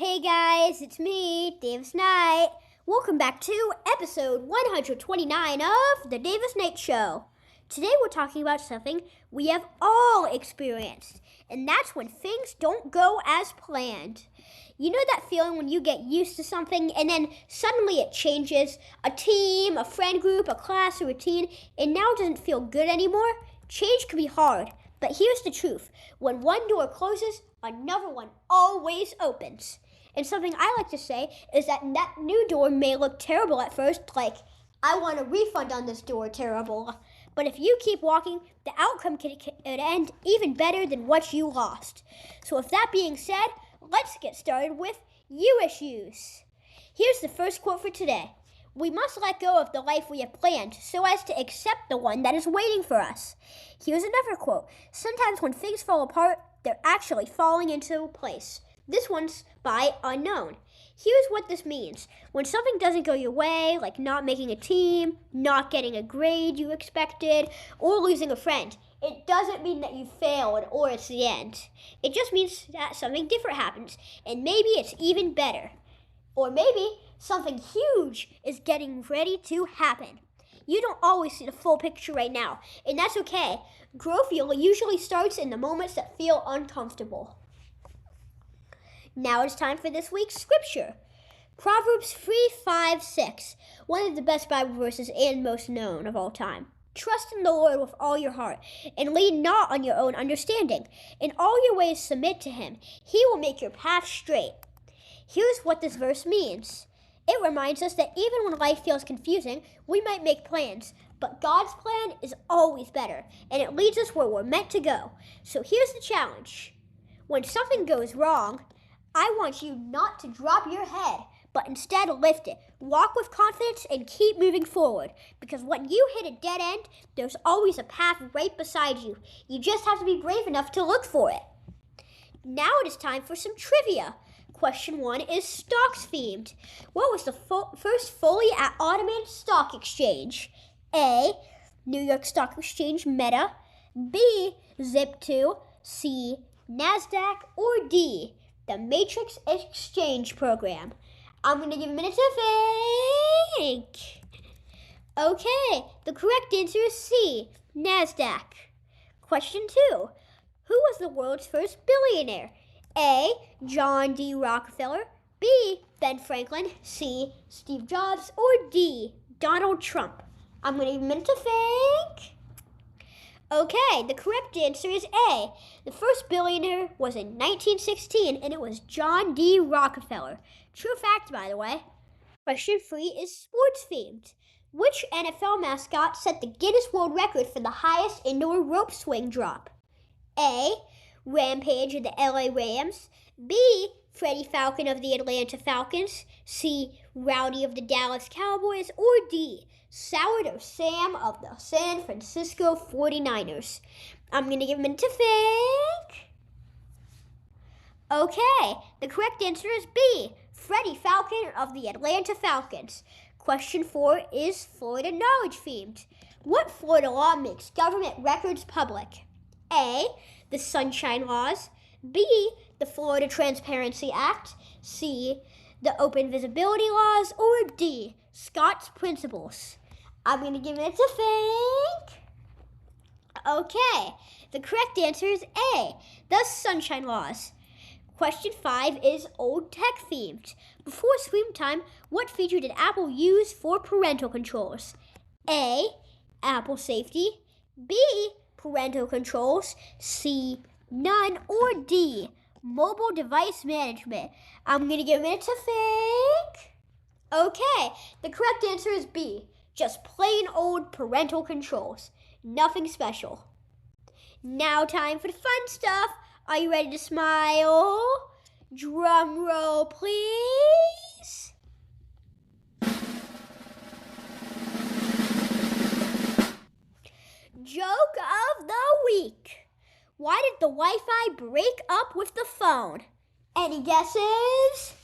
Hey guys, it's me, Davis Knight. Welcome back to episode 129 of The Davis Knight Show. Today we're talking about something we have all experienced, and that's when things don't go as planned. You know that feeling when you get used to something and then suddenly it changes? A team, a friend group, a class, a routine, and now it doesn't feel good anymore? Change can be hard, but here's the truth. When one door closes, another one always opens. And something I like to say is that new door may look terrible at first, like, I want a refund on this door, terrible. But if you keep walking, the outcome could end even better than what you lost. So with that being said, let's get started with you issues. Here's the first quote for today. We must let go of the life we have planned so as to accept the one that is waiting for us. Here's another quote. Sometimes when things fall apart, they're actually falling into place. This one's by Unknown. Here's what this means. When something doesn't go your way, like not making a team, not getting a grade you expected, or losing a friend, it doesn't mean that you failed or it's the end. It just means that something different happens, and maybe it's even better. Or maybe something huge is getting ready to happen. You don't always see the full picture right now, and that's okay. Growth usually starts in the moments that feel uncomfortable. Now it's time for this week's scripture. Proverbs 3:5-6, one of the best Bible verses and most known of all time. Trust in the Lord with all your heart, and lean not on your own understanding. In all your ways submit to him. He will make your path straight. Here's what this verse means. It reminds us that even when life feels confusing, we might make plans, but God's plan is always better, and it leads us where we're meant to go. So here's the challenge. When something goes wrong, I want you not to drop your head, but instead lift it. Walk with confidence and keep moving forward, because when you hit a dead end, there's always a path right beside you. You just have to be brave enough to look for it. Now it is time for some trivia. Question 1 is stocks themed. What was the first fully automated stock exchange? A, New York Stock Exchange Meta, B, Zip2, C, NASDAQ, or D, the Matrix Exchange Program? I'm going to give a minute to think. Okay, the correct answer is C, NASDAQ. Question 2, who was the world's first billionaire? A, John D. Rockefeller, B, Ben Franklin, C, Steve Jobs, or D, Donald Trump? I'm going to give a minute to think. Okay, the correct answer is A. The first billionaire was in 1916, and it was John D. Rockefeller. True fact, by the way. Question 3 is sports themed. Which NFL mascot set the Guinness World Record for the highest indoor rope swing drop? A, Rampage of the LA Rams, B, Freddie Falcon of the Atlanta Falcons, C, Rowdy of the Dallas Cowboys, or D, Sourdough Sam of the San Francisco 49ers? I'm going to give a minute to think. Okay, the correct answer is B, Freddie Falcon of the Atlanta Falcons. Question 4 is Florida knowledge themed. What Florida law makes government records public? A, the Sunshine Laws, B, the Florida Transparency Act, C, the Open Visibility Laws, or D, Scott's Principles? I'm going to give it to think. Okay, the correct answer is A, the Sunshine Laws. Question 5 is old tech themed. Before screen time, what feature did Apple use for parental controls? A, Apple Safety, B, parental controls, C, none, or D, mobile device management? I'm going to give a minute to think. Okay, the correct answer is B, just plain old parental controls. Nothing special. Now time for the fun stuff. Are you ready to smile? Drum roll, please. Joke of the week. Why did the Wi-Fi break up with the phone? Any guesses?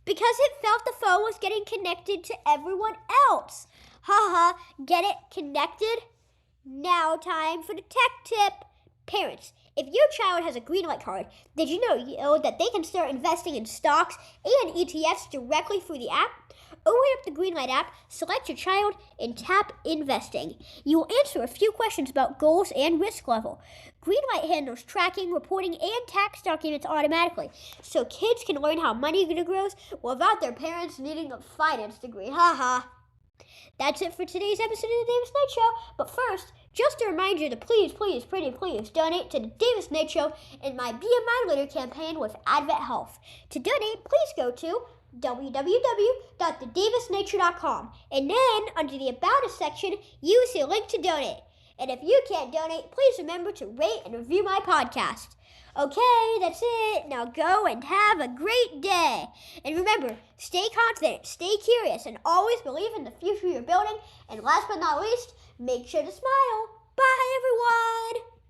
Because it felt the phone was getting connected to everyone else. Haha, get it? Connected? Now time for the tech tip. Parents, If your child has a Greenlight card, did you know that they can start investing in stocks and ETFs directly through the app? Open up the Greenlight app, select your child, and tap Investing. You will answer a few questions about goals and risk level. Greenlight handles tracking, reporting, and tax documents automatically, so kids can learn how money grows without their parents needing a finance degree. Haha. That's it for today's episode of the Davis Knight Show. But first, just a reminder to please donate to the Davis Knight Show in my Be a Mind Leader campaign with Advent Health. To donate, please go to www.thedavisknightshow.com, and then under the About Us section, use the link to donate. And if you can't donate, please remember to rate and review my podcast. Okay, that's it. Now go and have a great day. And remember, stay confident, stay curious, and always believe in the future you're building. And last but not least, make sure to smile. Bye, everyone.